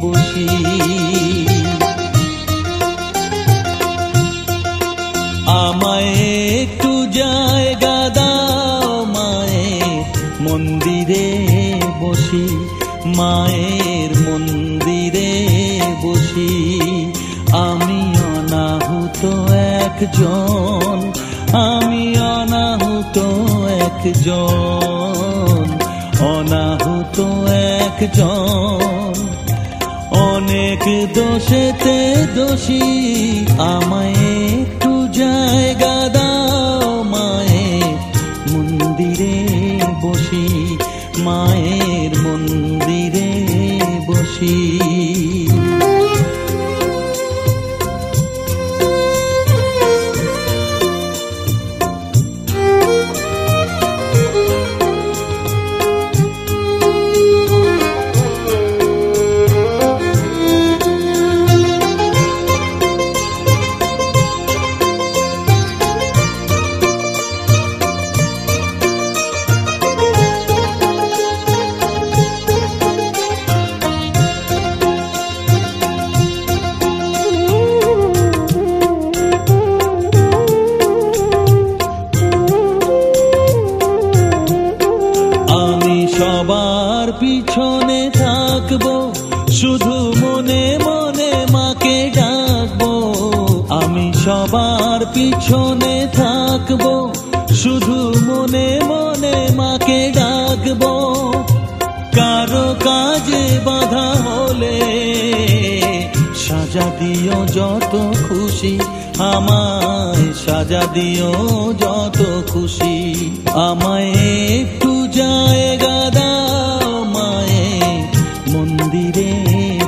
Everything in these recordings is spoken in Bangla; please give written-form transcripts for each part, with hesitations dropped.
বসি। আমায় একটু জায়গা দাও মায়ের মন্দিরে বসি, মায়ের মন্দিরে বসি। আমি অনাহুত একজন, আমি অনাহুত একজন, অনাহুত একজন। অনেক দোষেতে দোষী, আমায় একটু জায়গা দাও মায়ের মন্দিরে বসি, মায়ের মন্দিরে বসি। সবার পিছনে থাকবো, শুধু মনে মনে মাকে ডাকবো। আমি সবার পিছনে থাকবো, শুধু মনে মনে মাকে ডাকবো। কারো কাজে বাধা হলে সাজা দিও যত খুশি, আমায় সাজা দিও যত খুশি। আমায় একটু জায়গা দাও মায়ের মন্দিরে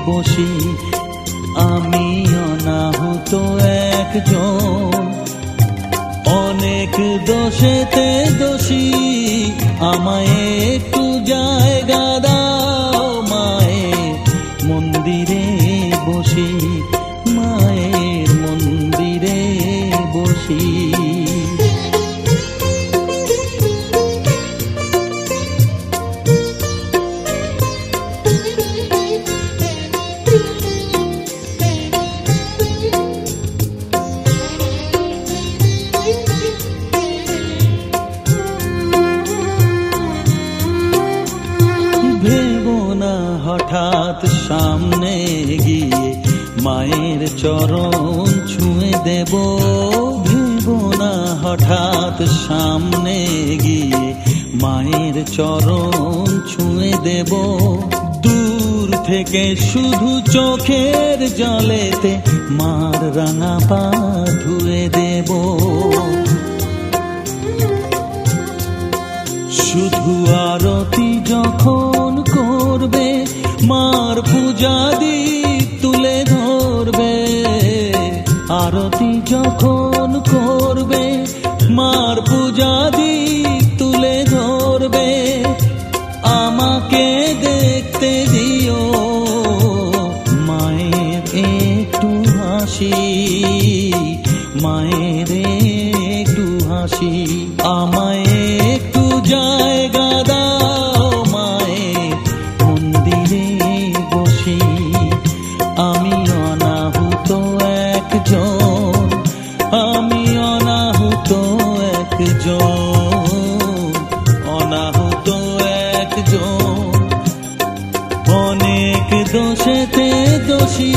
বসি, আমি অনাহুত একজন। অনেক দোষেতে দোষী, আমায় একটু জায়গা দাও মায়ের মন্দিরে বসি, মায়ের মন্দিরে বসি। হঠাৎ সামনে গিয়ে মায়ের চরণ ছুঁয়ে দেব, ভেবো না হঠাৎ সামনে গিয়ে মায়ের চরণ ছুঁয়ে দেব। দূর থেকে শুধু চোখের জলেতে মার রাঙা পা ধুয়ে দেব। শুধু আরতি যখন করবে, মার পূজা দীপ তুলে ধরবে। আরতি যখন করবে, মার পূজা দীপ তুলে ধরবে। আমাকে দেখতে দিও মায়ের একটু হাসি, মায়ের একটু হাসি। আমায় একটু জায়গা দাও মায়ের মন্দিরে বসি, আমি অনাহুত একজন, আমি অনাহুত একজন, অনাহুত একজন। অনেক দোষেতে দোষী,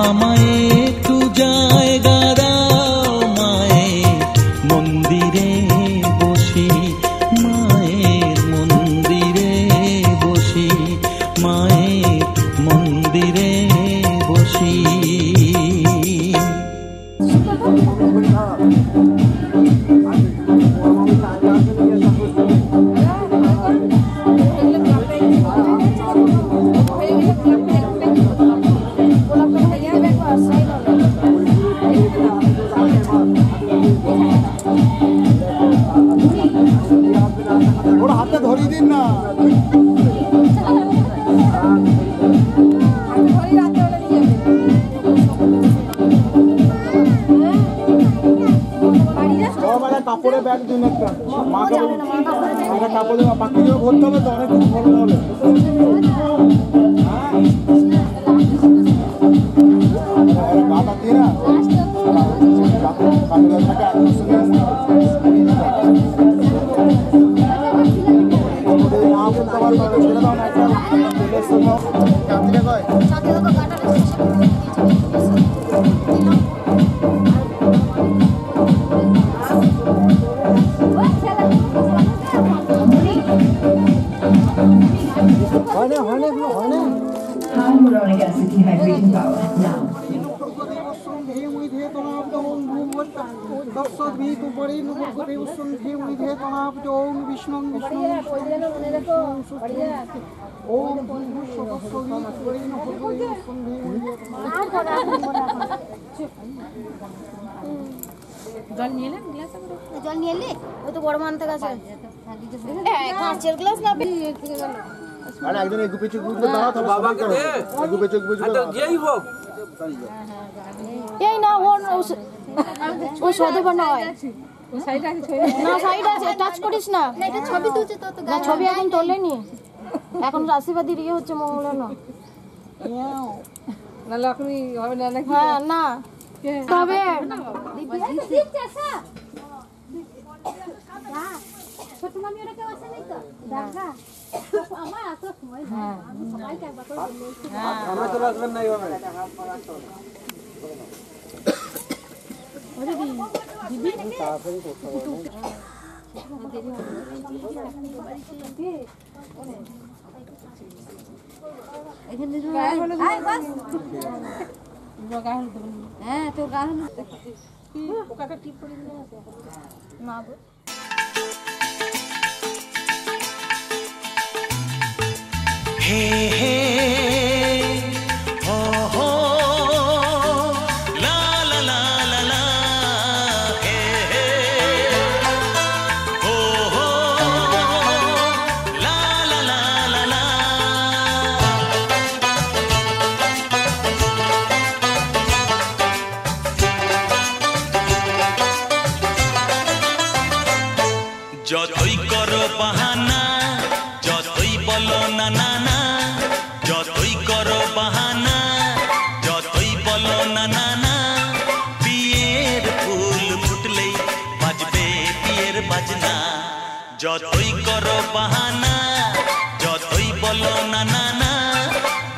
আমায় একটু জায়গা দাও মায়ের মন্দিরে বসি, মায়ের মন্দিরে বসি, মায়ের মন্দিরে বসি। একদিন একটা মাকে একটা কাপড় দেওয়া বাকি দিয়ে ভরতে হবে তো অনেক কিছু ভরতে হবে গাটা দিয়ে না কাপড়টাকে একদম সঙ্গে না বলতে পারবো ছেড়ে দাও না একটা তেলের সঙ্গে চাঁদিটা কয় Hyaluronic acid dehydrating power now. জল নিয়ে এলে গ্লাস জল নিয়ে এলে ওই তো বড় মানতে গেছে কাঁচের গ্লাস না আরে একজন এই গুপে চোখ বুঝবে দাও তো বাবাকে দে গুপে চোখ বুঝবে তো যেই হোক এই না ও সাদে বানায় ও সাইড আছে ছবি না সাইড আছে টাচ করিস না এটা ছবি তুলছে তো না ছবি এখন তোলেনি এখন রাশিবাদী ইয়ে হচ্ছে মঙ্গলা না না লখনি হবে না নাকি হ্যাঁ না তবে ছোট মামি ওরা কেউ আসে নাই তো দেখা আমার এত সময় হ্যাঁ সবাইকে একবার করে বলছি আমরা তো রাখবেন না এইভাবে ওরে দিদি তাড়াতাড়ি করতে হবে এখানে আয় বাস হ্যাঁ তোর গান ওকাটা টিপ করে দিলে না গো हे हे हो हो ला ला ला ला ला हे हे हो हो ला ला ला ला ला যতই করো বাহানা যতই বলো না না না যতই করো বাহানা যতই বলো না না না বিয়ের ফুল ফুটলেই বাজবে বিয়ের বাজনা যতই করো বাহানা যতই বলো না না না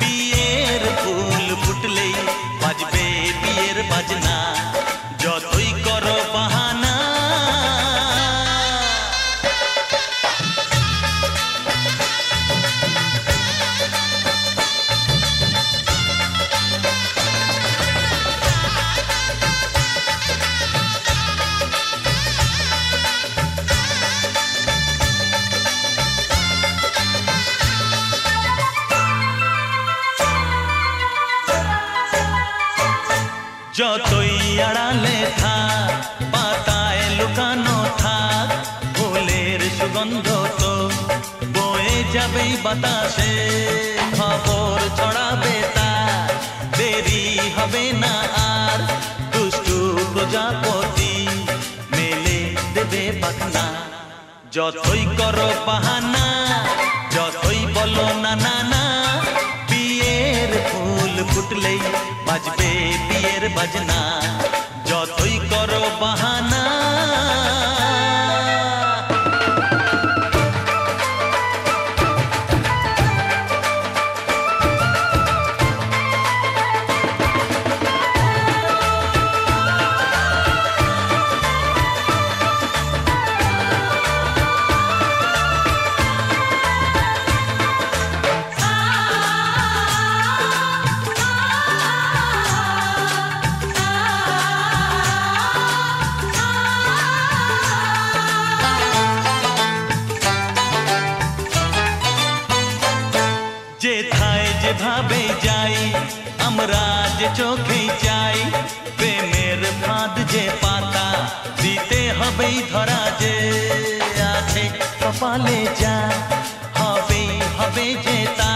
বিয়ের ফুল ফুটলেই বাজবে বিয়ের বাজনা যতই করো বাহানা যতই আড়ালে থাক পাতায় লুকানো থাক ফুলের সুগন্ধ তো বয়ে যাবেই বাতাসে খবর ছড়াবে তার দেরি হবে না আর দুষ্টু প্রজাপতি মেলে দেবে পাখনা যতই করো বাহানা যতই বলো না না না বিয়ের ফুল ফুটলেই বাজবে বিয়ের বাজনা যতই করো বাহানা যেথায় যেভাবে যাই আমরা যে চোখে চাই প্রেমের ফাঁদ যে পাতা দিতে হবেই ধরা যে আছে কপালে যা হবেই হবে যে তা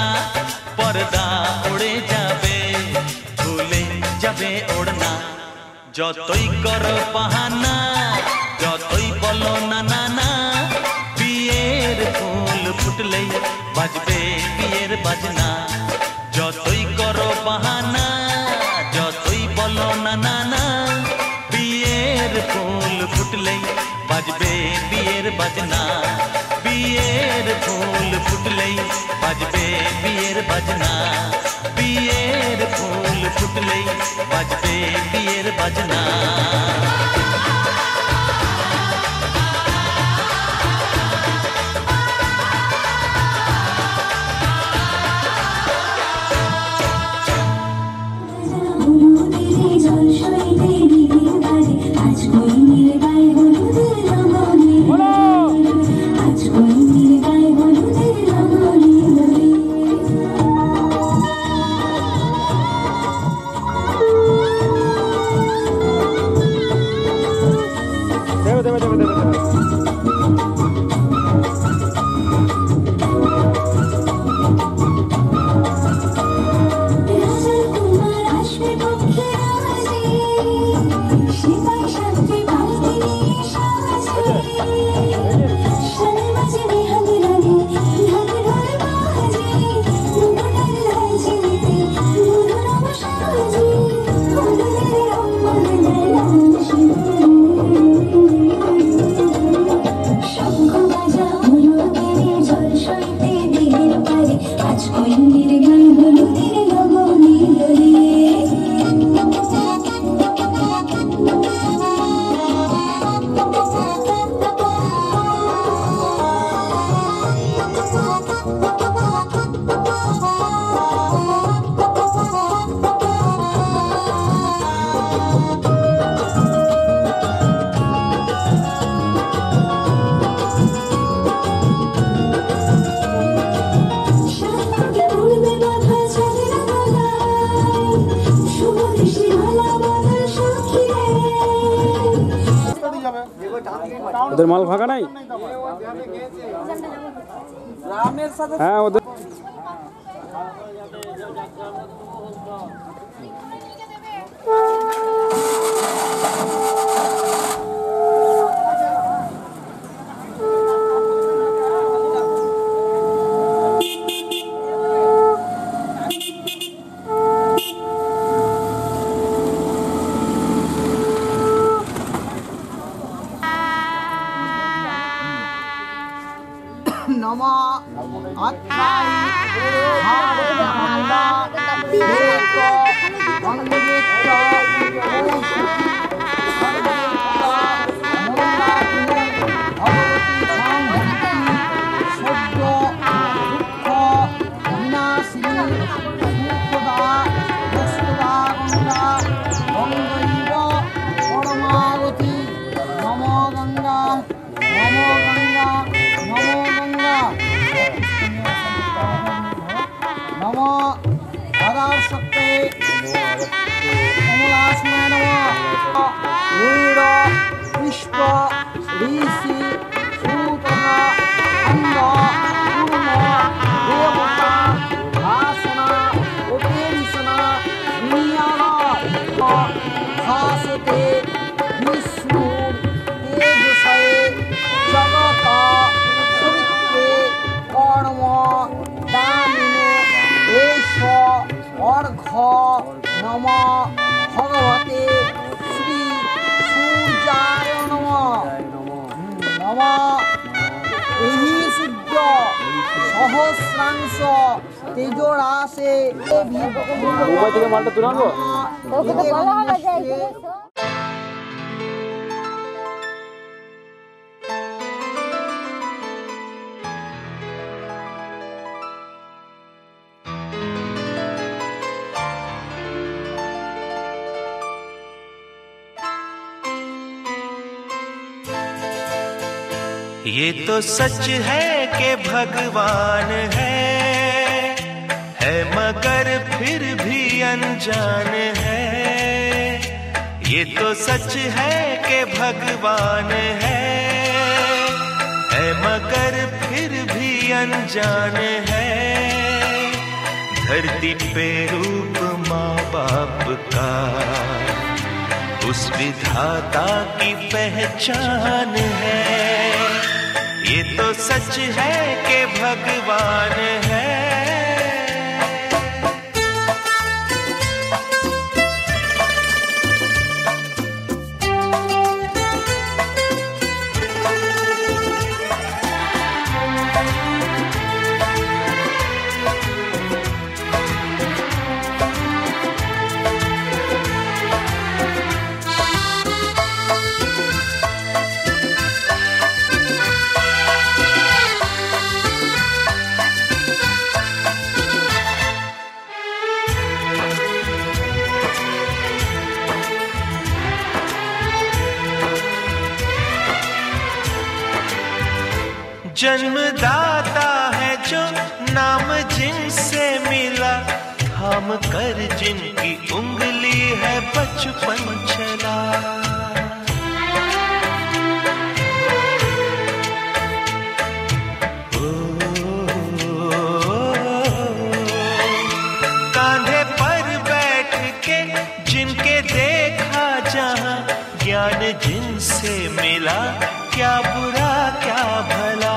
পর্দা উড়ে যাবে ভুলে যাবে ওড়না যতই করো বাহানা যতই বলো না না না বিয়ের ফুল ফুটলে বাজবে বিয়ের বাজনা যতই করো বাহানা যতই বলো না না না বিয়ের ফুল ফুটলে বাজবে বিয়ের বাজনা বিয়ের ফুল ফুটলে বাজবে বিয়ের বাজনা বিয়ের ফুল ফুটলে বাজবে বিয়ের বাজনা ওদের মাল ফাঁকা নাই হ্যাঁ ওদের ये तो सच है कि भगवान है मगर फिर भी अनजान है। ये तो सच है कि भगवान है मगर फिर भी अनजान है। धरती पे रूप माँ बाप का उस विधाता की पहचान है। ये तो सच है कि भगवान है। जन्मदाता है जो नाम जिनसे मिला, थाम कर जिनकी उंगली है बचपन चला। कांधे पर बैठ के जिनके देखा जहां, ज्ञान जिनसे मिला, क्या बुरा क्या भला।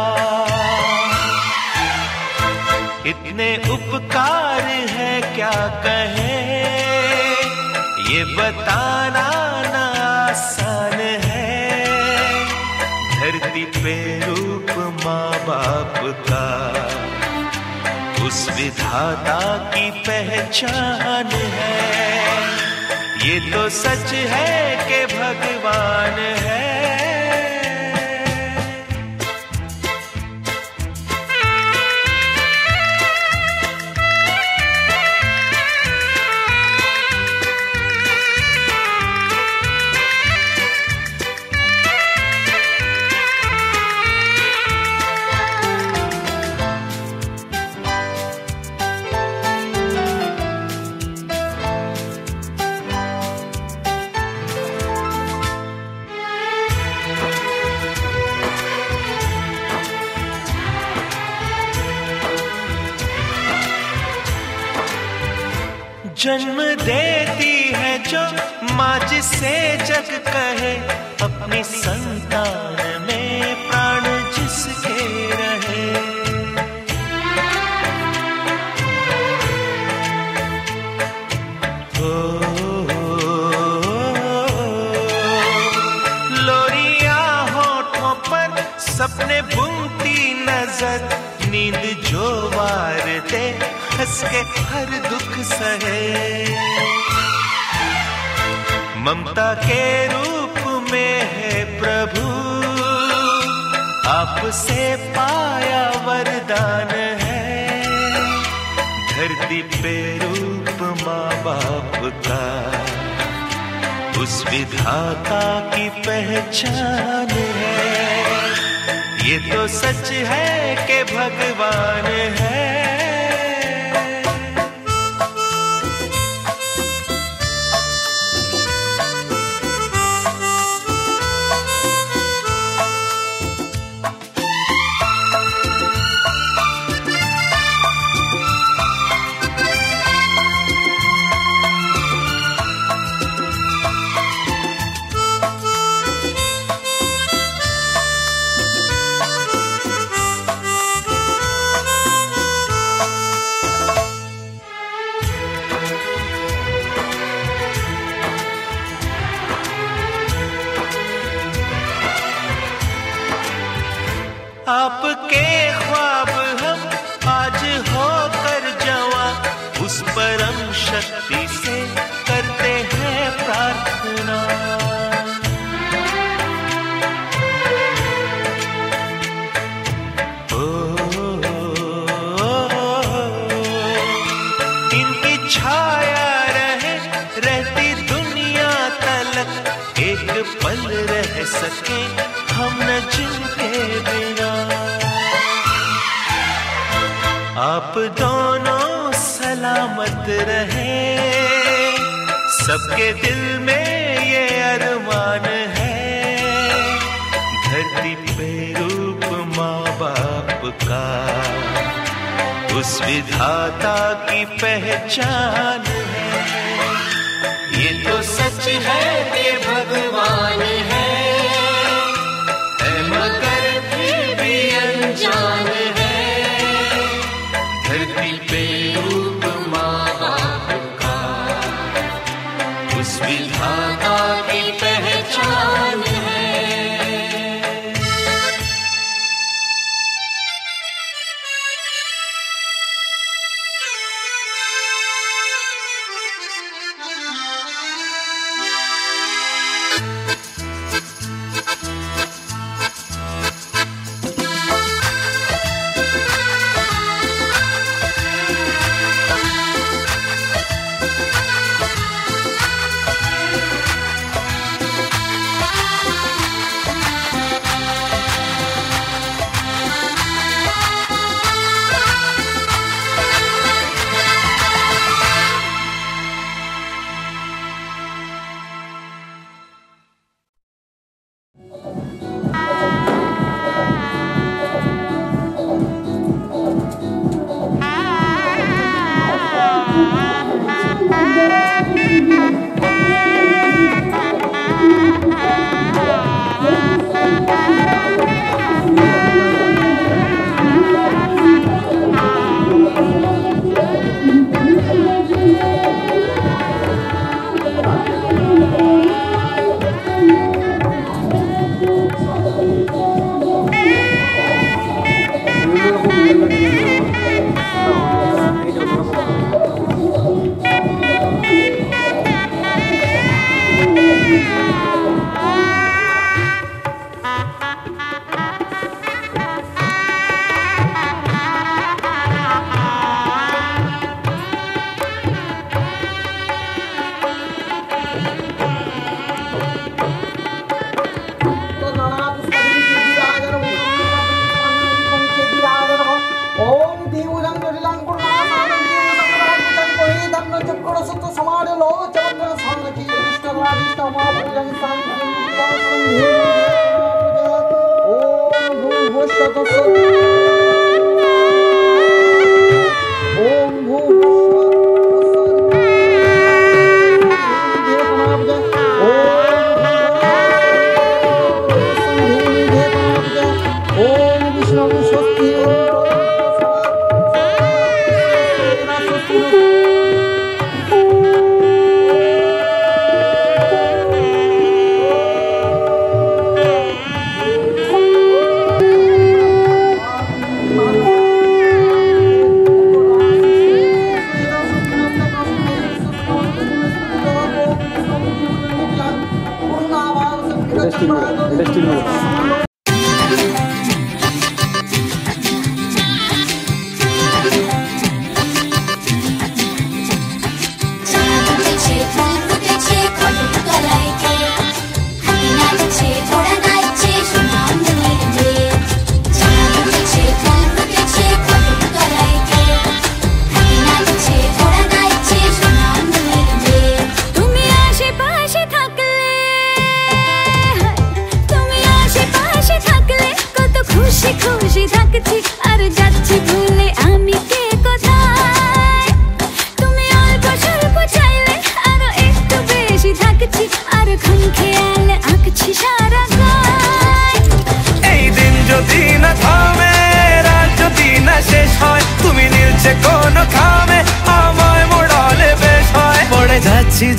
इतने उपकार है क्या कहे, ये बताना ना आसान है। धरती पे रूप माँ बाप का, उस विधाता की पहचान है। ये तो सच है कि भगवान है। जन्म देती है जो माँ जिसे जग कहे, अपनी संतान में प्राण जिसके रहे। लोरियां होठों पर सपने बुनती नजर, नींद जो वार दे हंस के हर दुख सहे। ममता के रूप में है प्रभु, आपसे पाया वरदान है। धरती पे रूप माँ बाप का, उस विधाता की पहचान है। ये तो सच है कि भगवान है। आपके ख्वाब हम आज होकर जवां, उस परम शक्ति से करते हैं प्रार्थना। इनकी छाया रहे रहती दुनिया तलक, एक पल रह सके हम न जिनके बिना। आप दोनों सलामत रहे, सबके दिल में ये अरमान है। धरती पे रूप माँ बाप का, उस विधाता की पहचान है। ये तो सच है कि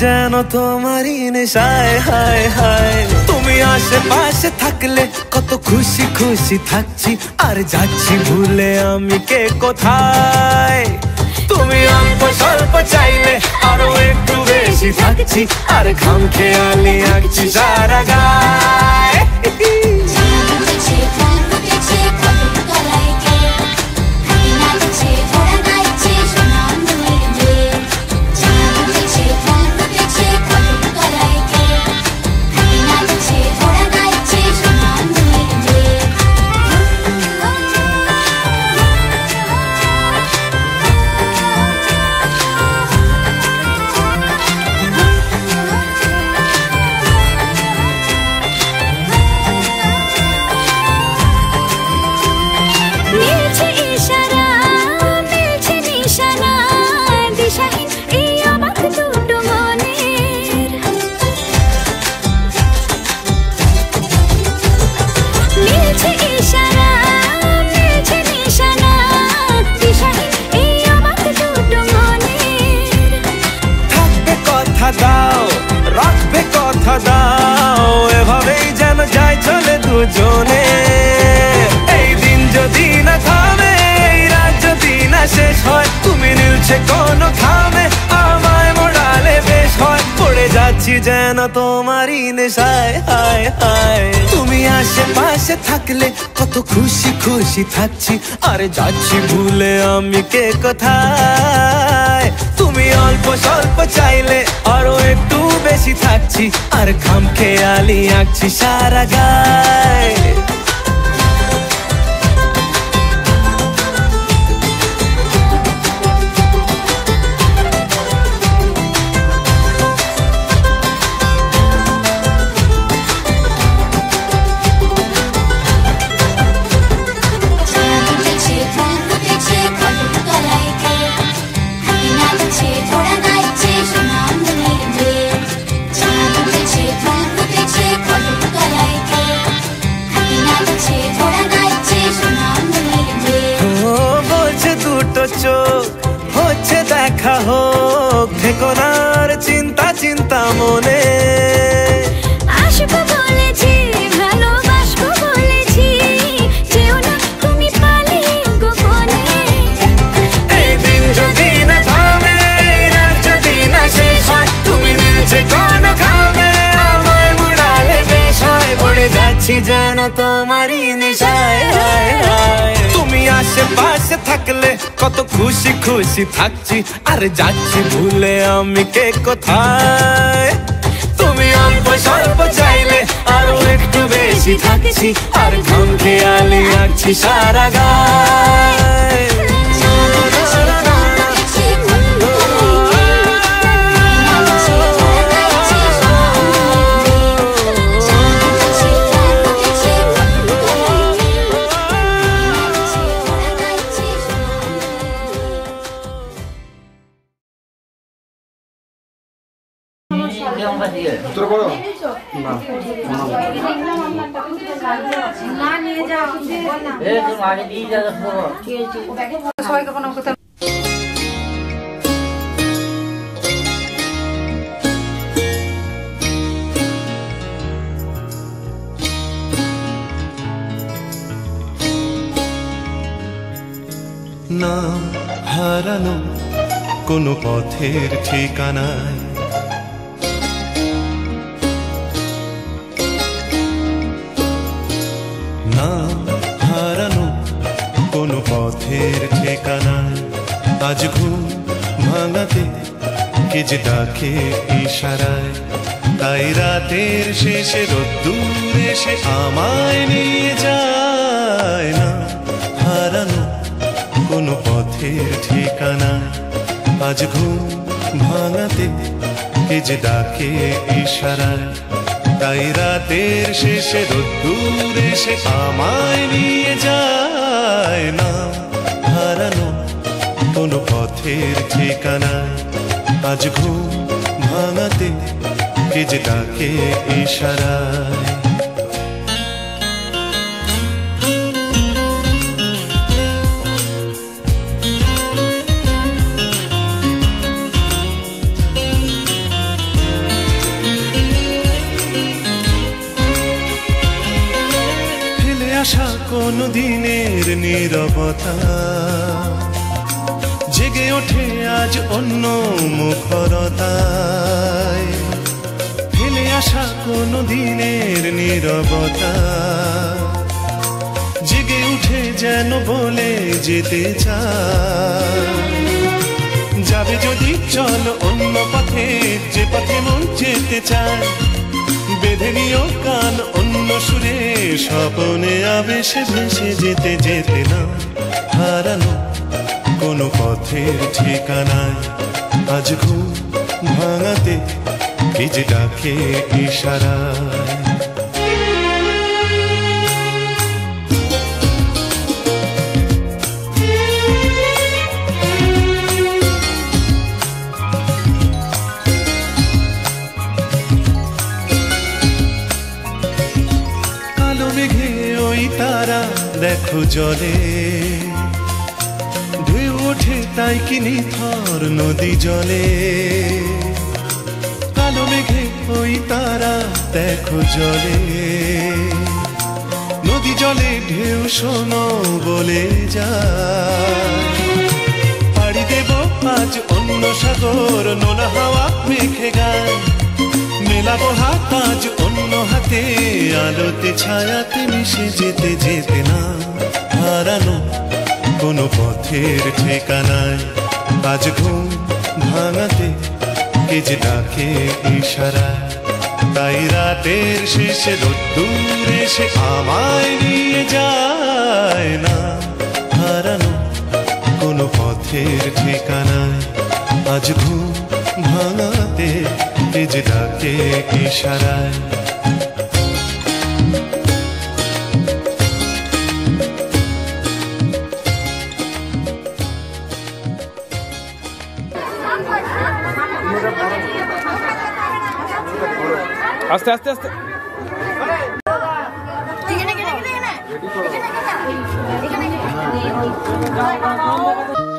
যেন তোমারই নেশায় হায় হায় তুমি আশেপাশে থাকলে কত খুশি খুশি থাকছি আর যাচ্ছি ভুলে আমি কে কোথায় তুমি অল্প স্বল্প চাইলে আরো একটু বেশি থাকছি আর খাম খেয়ালি আঁকছি সারা গায় দাও রাখবে কথা দাও এভাবেই যেন যাই চলে দুজনে এই দিন যদি না থামে এই রাত যদি না শেষ হয় তুমি নিলছে কোনো খামে আমায় মোড়ালে বেশ হয় পড়ে যাচ্ছি যেন তোমারই নেশায় হায় হায় তুমি আশেপাশে থাকলে কত খুশি খুশি থাকছি আর যাচ্ছি ভুলে আমি কে কোথায় তুমি অল্প স্বল্প চাইলে আরো একটু বেশি থাকছি আর খাম খেয়ালি আঁকছি সারা গায় হচ্ছে দেখা হোক ঠিকানার চিন্তা চিন্তা মনে আসবো বলেছি ভালোবাসবো বলেছি যেও না তুমি পালিয়ে গোপনে এই দিন যদি না থামে রাত যদি না শেষ হয় তুমি নিলছে কোনো খামে আমায় মুড়ালে বেশ হয় পড়ে যাচ্ছি যেন তোমারই নেশায় হায় হায় তুমি আশেপাশে থাকলে কত খুশি খুশি থাকছি আর যাচ্ছি ভুলে আমি কে কোথায় তুমি অল্প স্বল্প চাইলে আরো একটু বেশি থাকছি আর খাম খেয়ালি আঁকছি সারা গায় তোর বড় সবাইকে কোনো কথা না হারানো কোনো পথের ঠিকানায় না হারানো কোনো পথের ঠিকানায় আজ ঘুম ভাঙাতে কে যে ডাকে ইশারায় তাই রাতের শেষে রোদ্দুর এসে আমায় নিয়ে যায় না হারানো কোনো পথের ঠিকানা আজ ঘুম ভাঙাতে কে যে ডাকে ইশারায় তাই রাতের শেষে রোদ্দুর এসে আমায় নিয়ে যায় না হারানো কোনো পথের ঠিকানা আজ ঘুম ভাঙাতে কে যে ডাকে ইশারায় আশা কোনো দিনের নীরবতা জেগে ওঠে আজ অন্য মুখরতায় ফেলে আসা কোনো দিনের নীরবতা জেগে উঠে যেন বলে যেতে চায় যাবে যদি চলো অন্য পথে যে পথে মন যেতে চায় বেঁধে নিও কান অন্য সুরে স্বপনে আবেশে ভেসে যেতে যেতে না হারানো কোনো পথের ঠিকানায় আজ ঘুম ভাঙাতে কে যে ডাকে ইশারায় তারা দেখো জলে ঢেউ ওঠে তাই কি নিথর নদী জলে কালো মেঘে ওই তারা দেখো জলে নদী জলে ঢেউ শোনো বলে যায় পাড়ি দেব আজ অন্য সাগর নোনা হাওয়া মেঘে গায় মেলাবো হাত আজ অন্য হাতে আলোতে ছায়াতে মিশে যেতে যেতে না হারানো কোনো পথের ঠিকানায় আজ ঘুম ভাঙাতে কে যে ডাকে ইশারায় তাই রাতের শেষে রোদ্দুর এসে আমায় নিয়ে যায় না হারানো কোনো পথের ঠিকানায় আজ ঘুম ভাঙাতে কে যে ডাকে ইশারায় আস্তে আস্তে আস্তে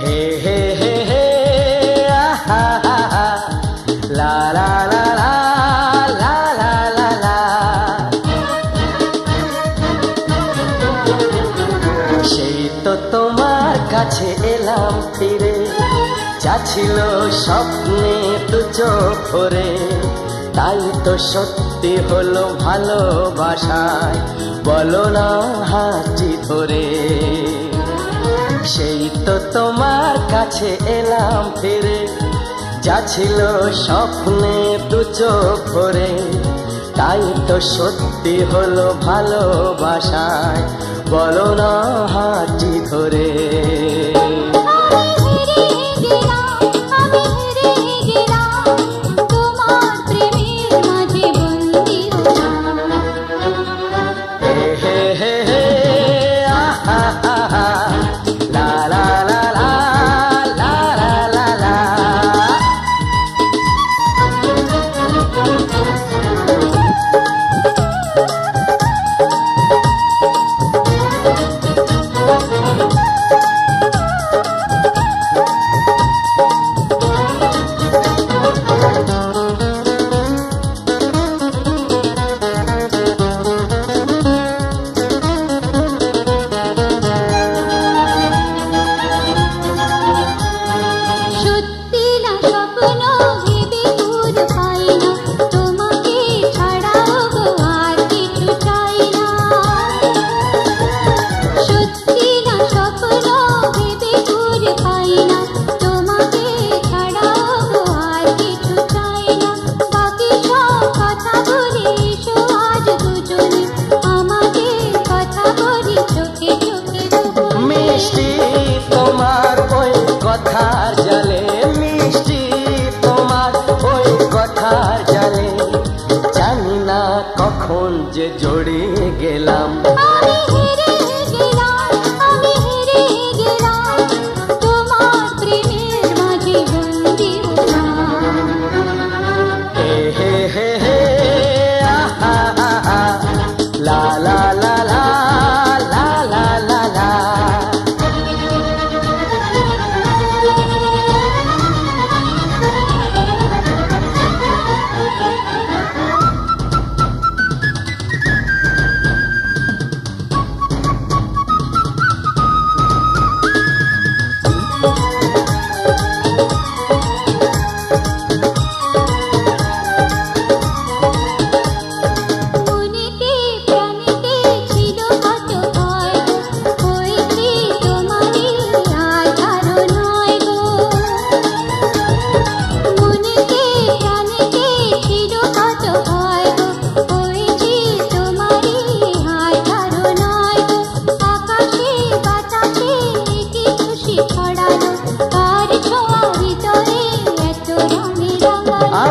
হে হে হে হে আহা লা লা লা লা লা লা লা লা সেই তো তোমার কাছে এলাম ফিরে যা ছিল স্বপ্নে দু চোখ ভরে তাই তো সত্যি হলো ভালোবাসায় বলো না হাতটি ধরে সেই তো তোমার কাছে এলাম ফিরে যা ছিল স্বপ্নে দু চোখ ভরে তাই তো সত্যি হলো ভালোবাসায় বলো না হাতটি ধরে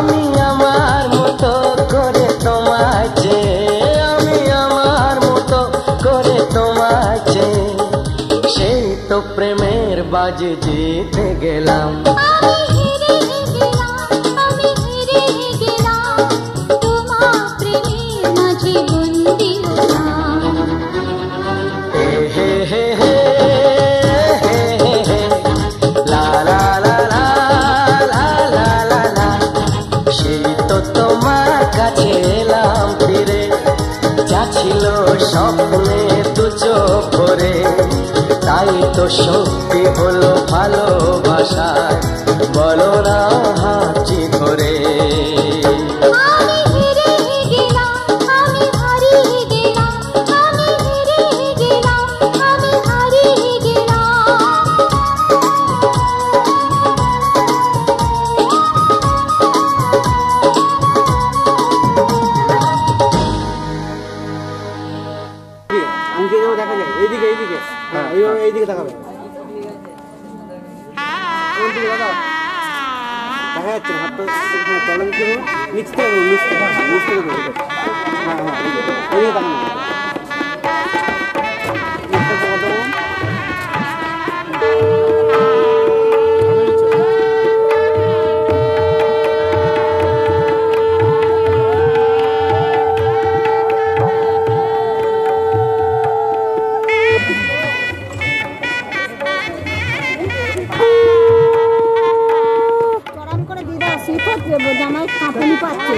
আমি আমার মতো করে তোমায় চেয়ে, আমি আমার মতো করে তোমায় চেয়ে, সেই তো প্রেমের বাজি জিতে গেলাম। স্বপ্নে দু চোখ ভরে, তাই তো সত্যি হলো ভালোবাসায়, বলো না হাতটি ধরে। দেখা যায় এইদিকে, এইদিকে, হ্যাঁ এইভাবে এইদিকে দেখাবে। দেখা যাচ্ছে হাত তো তলে নিচ থেকে নিচ থেকে নিচ থেকে হ্যাঁ হ্যাঁ এইদিকে দেখানো। জামাই কাঁপুনি পাচ্ছে।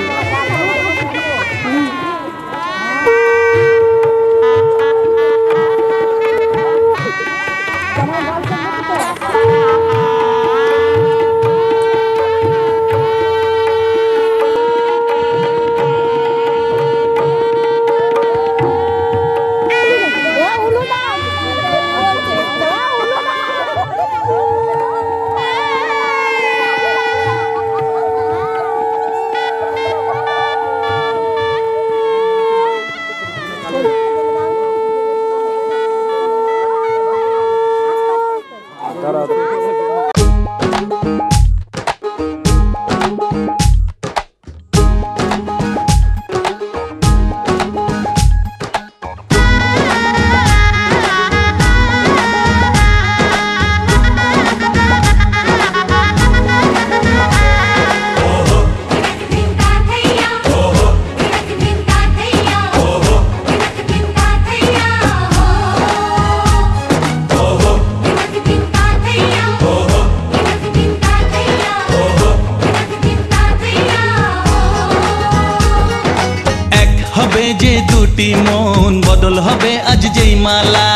যে দুটি মন বদল হবে আজ যেই মালা,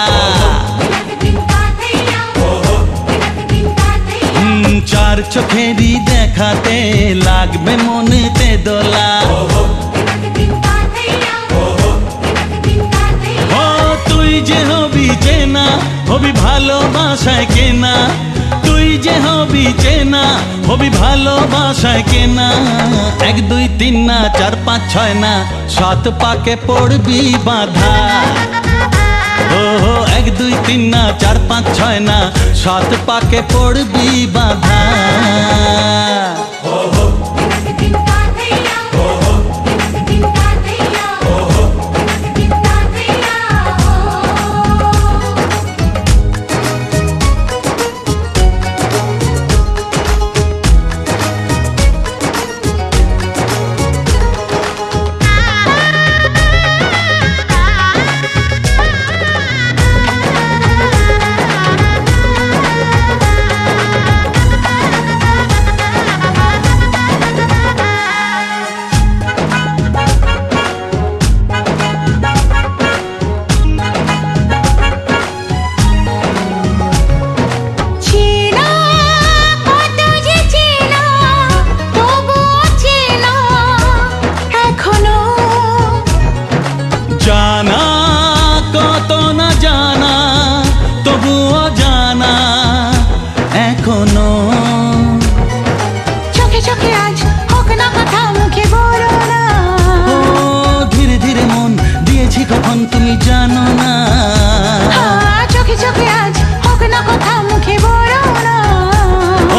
চার চোখেরই দেখাতে লাগবে মনেতে দোলা। ও তুই যে হবি চেনা, হবি ভালোবাসায় কেনা, তুই যে হবি চেনা, হবি ভালোবাসায় কেনা। 1 2 3 না 4 5 6 না 7 পাকে পড়বি বাঁধা। ও 1 2 3 না 4 5 6 না 7 পাকে পড়বি বাঁধা। জানা কত না জানা তবুও জানা এখনো, চোখে চোখে আজ হোক না কথা মুখে বলো না। ও ধীরে ধীরে মন দিয়েছি কখন তুমি জানো না। চোখে চোখে আজ হোক না কথা মুখে বলো না।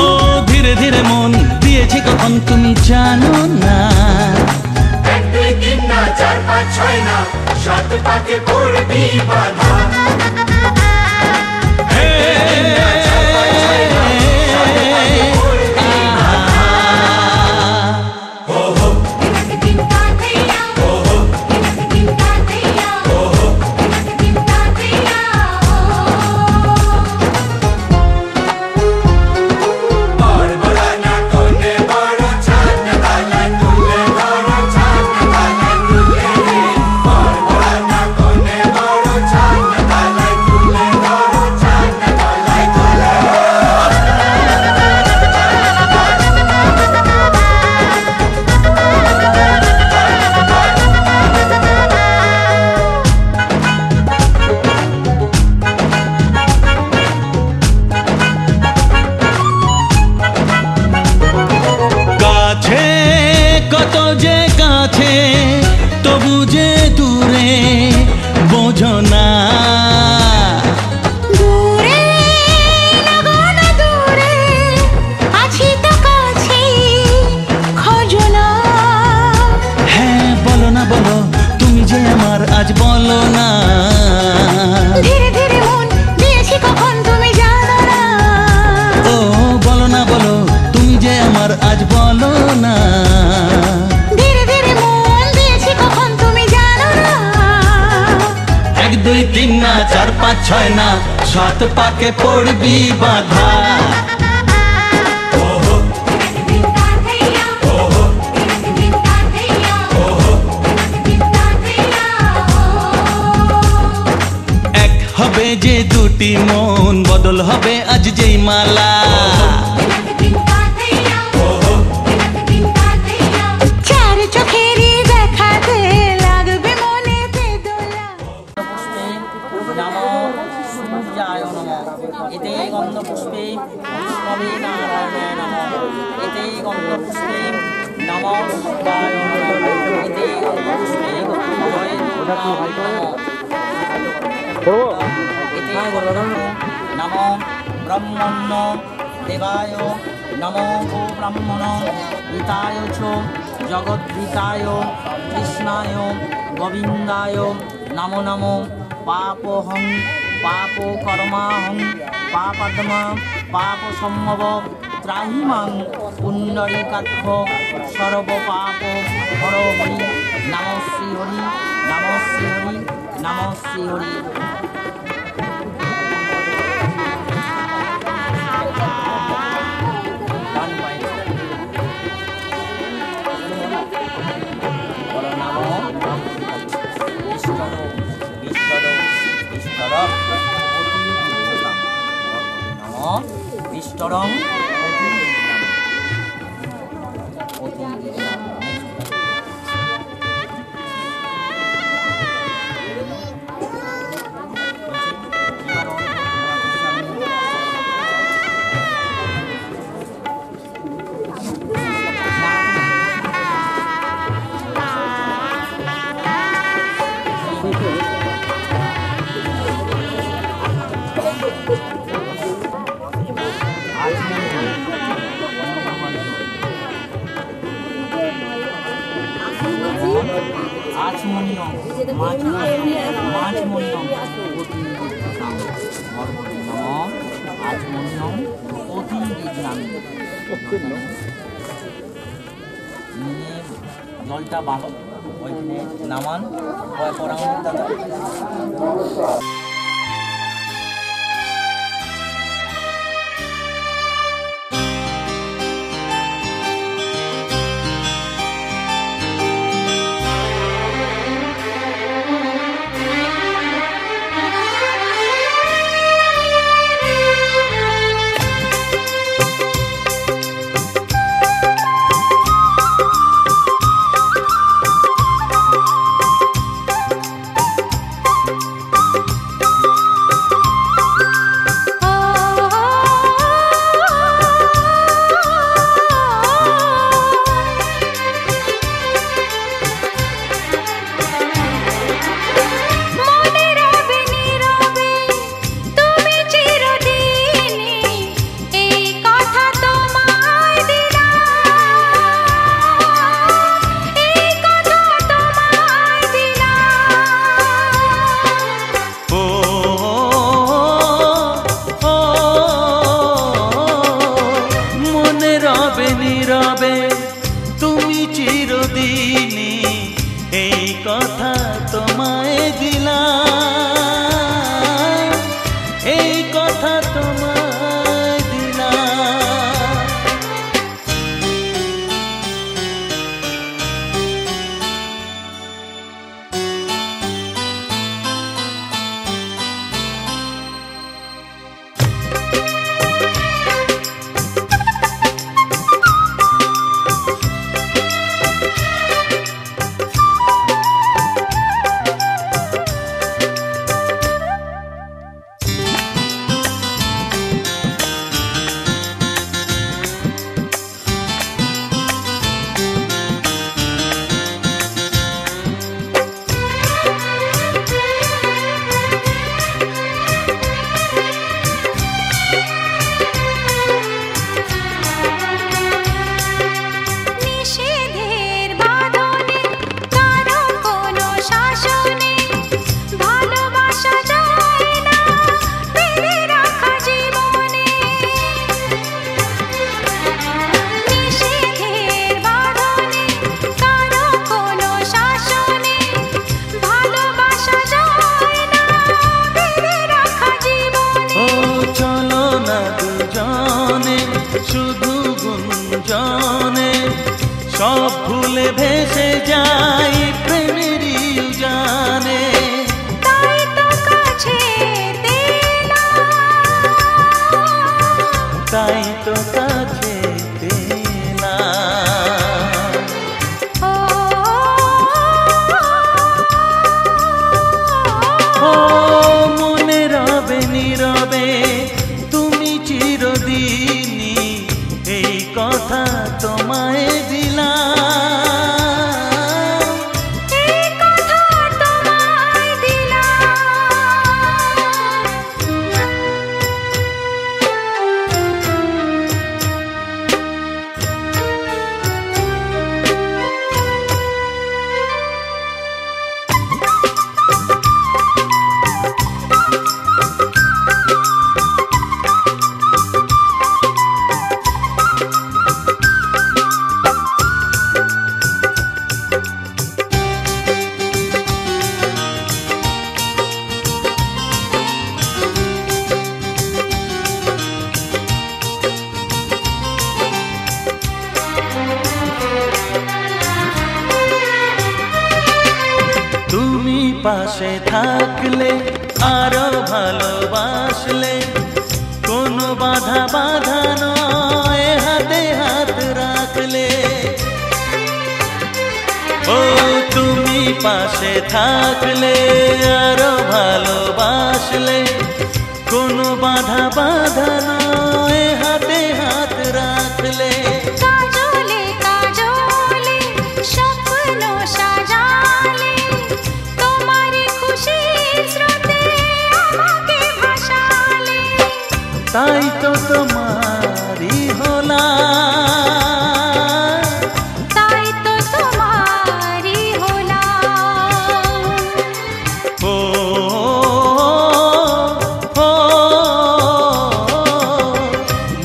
ও ধীরে ধীরে মন দিয়েছি কখন তুমি জানো না। 1 2 3 না 4 5 6 না 7 পাকে পড়বি বাধা। তবু যে দূরে বোঝো না, দূরে লাগানো দূরে আছি তো কাছে খোঁজো না। হ্যাঁ বলো না বলো তুমি যে আমার আজ বলো না। ধীরে ধীরে মন দিয়েছি কখন তুমি জানো না। ও বলো না বলো তুমি যে আমার আজ বলো না। 1 2 3 না 4 5 6 না 7 পাকে পড়বি বাধা। এক হবে যে দুটি মন বদল হবে আজ যেই মালা। চার চোখেরই দেখাতে লাগবে মনেতে দোলা। নমো সূর্যায় নমঃ। এতে গন্ধপুষ্পে বৈষ্ণবে নারায়ণায় নমঃ। এতে গন্ধপুষ্পে নমঃ শিবায় নমঃ। এতে গন্ধপুষ্পে জয় দুর্গায় নমঃ। এতে নমো ব্রহ্মণ্য দেবায় নমো গো ব্রাহ্মণ হিতায় চ জগদ্ধিতায় কৃষ্ণায় গোবিন্দায় নমো নমো। পাপহং পাপ কর্মাহং পাপাত্মা পাপ সম্ভব ত্রাহিমাং পুণ্ডরীকাক্ষ সর্ব পাপ হর হরি। নমঃ শ্রী হরি নমঃ শ্রী হরি নমঃ শ্রী হরি। বিষ্টরং আচমনিয়ম মাঝমনিয়ম আচমনিয়ম অতি বিজ্ঞান। নিয়ে জলটা বালো ওইখানে নামান পরামর্শ দাদা। চিরদিনই এই কথা তোমায় দিলাম, এই কথা তোমায় দিলাম। শুধু গুঞ্জনে সব ভুলে ভেসে যাই প্রেমেরই উজানে। তাই তো কাছে তাই তো কাছে মনে রবে নীরবে তুমি চিরদিনই এই কথা তোমায় দিলাম, এই কথা তোমায় তুমি পাশে থাকলে আরো ভালোবাসলে কোনো বাধা বাধা নয় হাতে হাত রাখলে। ও তুমি পাশে থাকলে আরো ভালোবাসলে কোনো বাধা বাধা নয় হাতে হাত রাখলে। কাজলে কাজলে স্বপ্ন সাজালে তোমার খুশির স্রোতে আমাকে ভাসালে। তাই তো তোমারই হলাম, তাই তো তোমারই হলাম। ও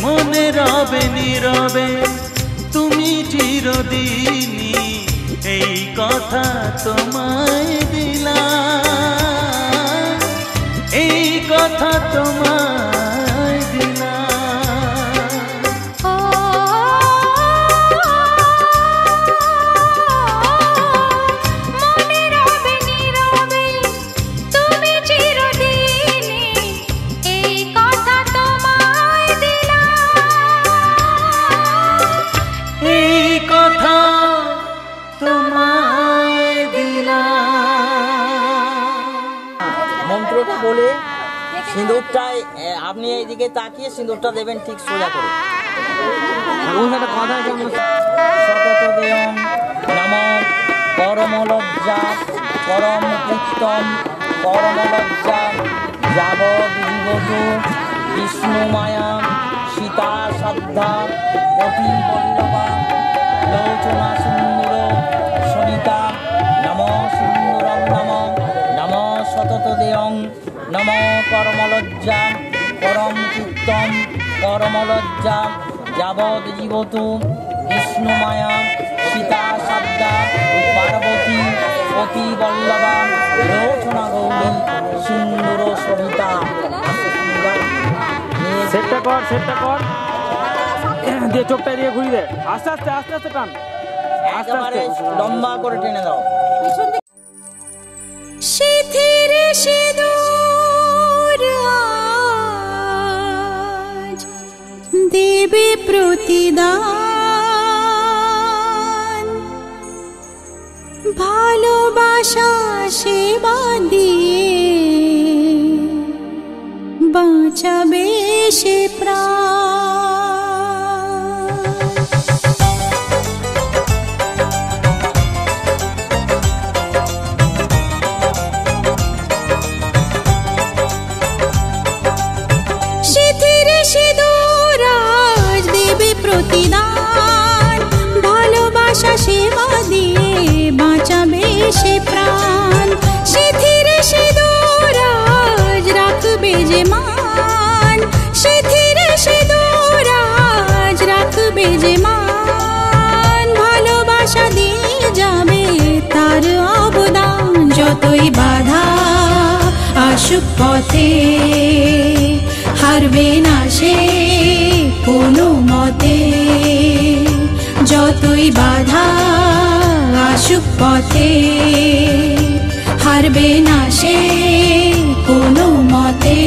মনে রবে নীরবে তুমি চিরদিনই এই কথা তোমায় দিলাম, এই কথা তোমায় দিলাম। মনে রবে নীরবে তুমি চিরদিনই এই কথা তোমায় দিলাম, এই কথা তোমায় দিলাম। মন্ত্রটা বলে সিঁদুরটায় আপনি এইদিকে তাকিয়ে সিঁদুরটা দেবেন ঠিক সোজা করে। শততদেয়ং নমঃ পরমলজ্জা পরম উত্তম পরমলজ্জা যাবজ্জীবতু বিষ্ণুমায়া সীতা শ্রদ্ধা পতিবল্লভা লোচনা সুন্দর সরিতা নমঃ সুন্দরং নমঃ নমঃ শততদেয়ং নমঃ পরমলজ্জা পরম উত্তম পরমলজ্জা যাবজ্জীবতু বিষ্ণুমায়া সীতা শব্দা কবিতা সেটটা কর দিয়ে চোখটা দিয়ে ঘুরিয়ে দে আস্তে আস্তে টান একেবারে লম্বা করে টেনে দাও। শীতের সিঁদুর আজ দেবে প্রতিদান, ভালোবাসা সেবা দিয়ে বাঁচাবে সে প্রাণ। শীতের সিঁদুর আজ দেবে প্রতিদান, ভালোবাসা সেবা দিয়ে বাঁচাবে সে প্রাণ। শীতের সিঁদুর আজ রাখবে যে মান, শীতের সিঁদুর আজ রাখবে যে মান, ভালোবাসা দিয়ে যাবে তার অবদান। যতই বাধা আসুক পথে হারবে না সে কোনো মতে, যতই বাধা আসুক পথে হারবে না সে কোনো মতে।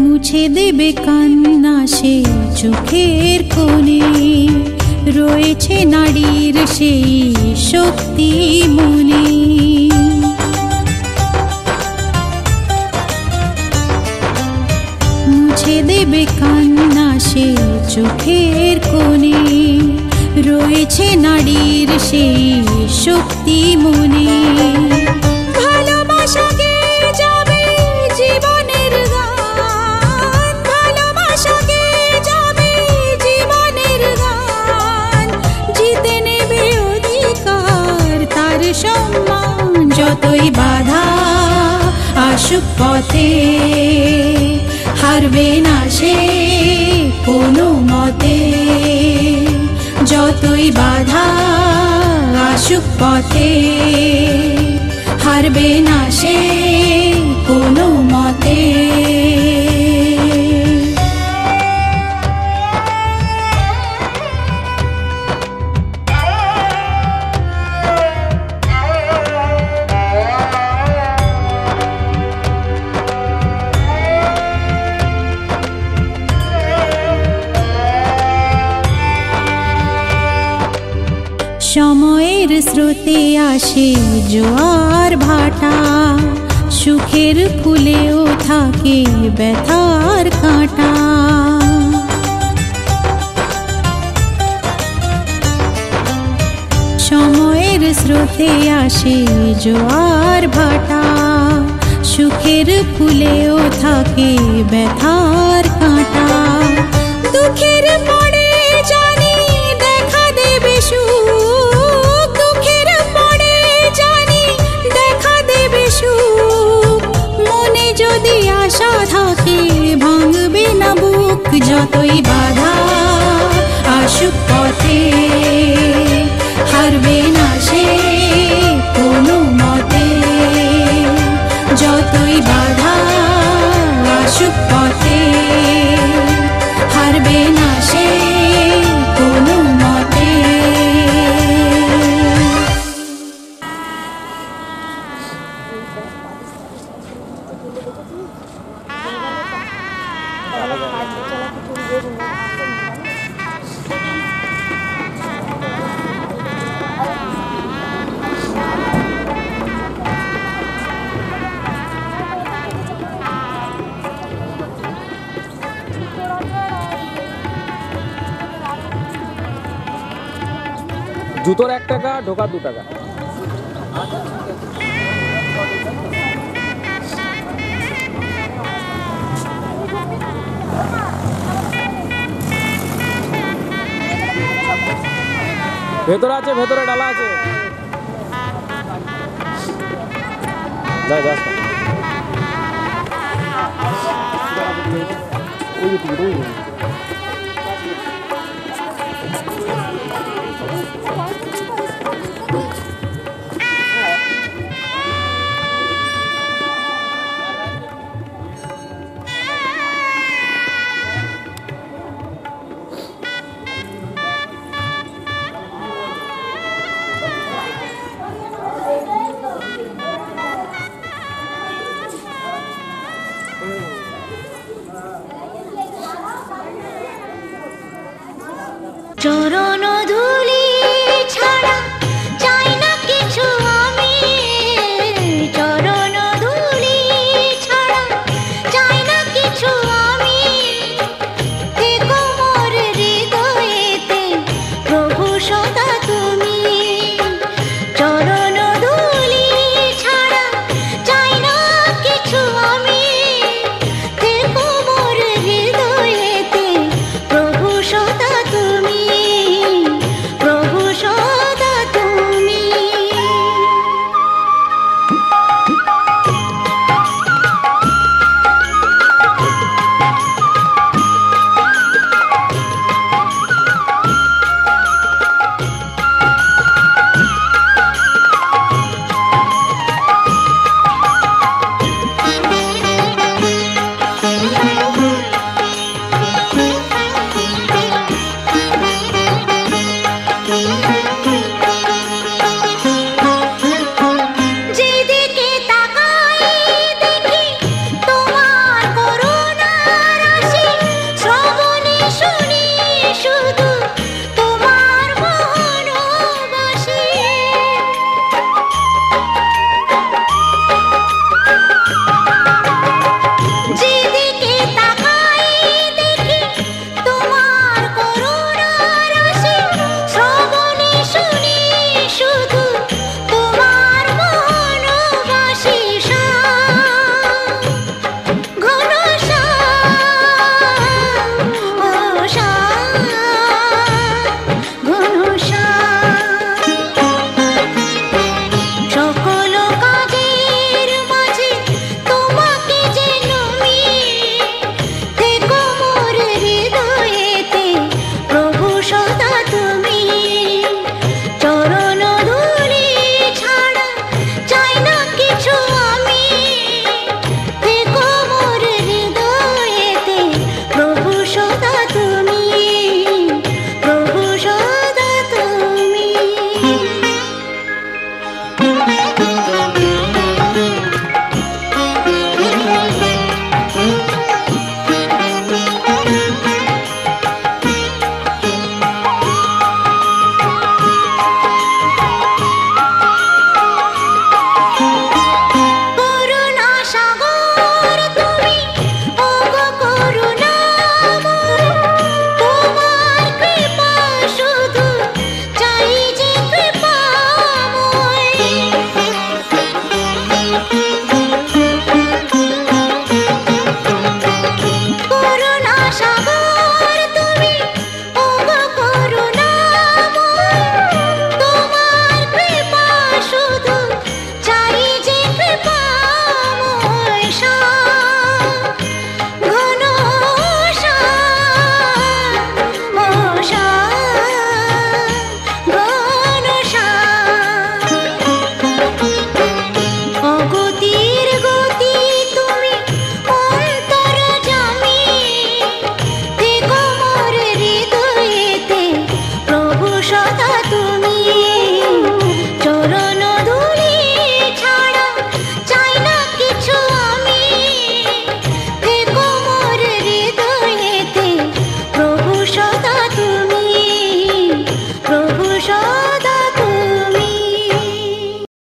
মুছে দেবে কান্না সে চোখের কোণে, রয়েছে নারীর সেই শক্তি মনে। মুছে দেবে কান্না সে চোখের কোণে, রয়েছে নারীর সেই শক্তি মনে। ভালোবাসাকে যাবে জীবনের গান, ভালোবাসাকে যাবে জীবনের গান, জিতে নেবে অধিকার তার সম্মান। যতই বাধা আসুক পথে হারবে না সে কোনো মতে, যতই বাধা আসুক পথে হারবে না সে কোনো মতে। সময়ের স্রোতে আসে জোয়ার ভাটা, সুখের ফুলেও থাকে ব্যথার কাঁটা। সময়ের স্রোতে আসে জোয়ার ভাটা, সুখের ফুলেও থাকে ব্যথার কাঁটা। দুঃখের পরে জানি দেখা দেবে সুখ, দুঃখের পরে জানি দেখা দেবে সুখ, মনে যদি আশা থাকে ভাঙবে না বুক। যতই বাধা আসুক পথে হারবে না সে কোনো মতে, যতই বাধা আসুক পথে হারবে না সে কোনো মতে। জুতোর 1 টাকা, ঢোকার 2 টাকা। ভেতরে আছে, ভেতরে ডালা আছে। যা যা চোরো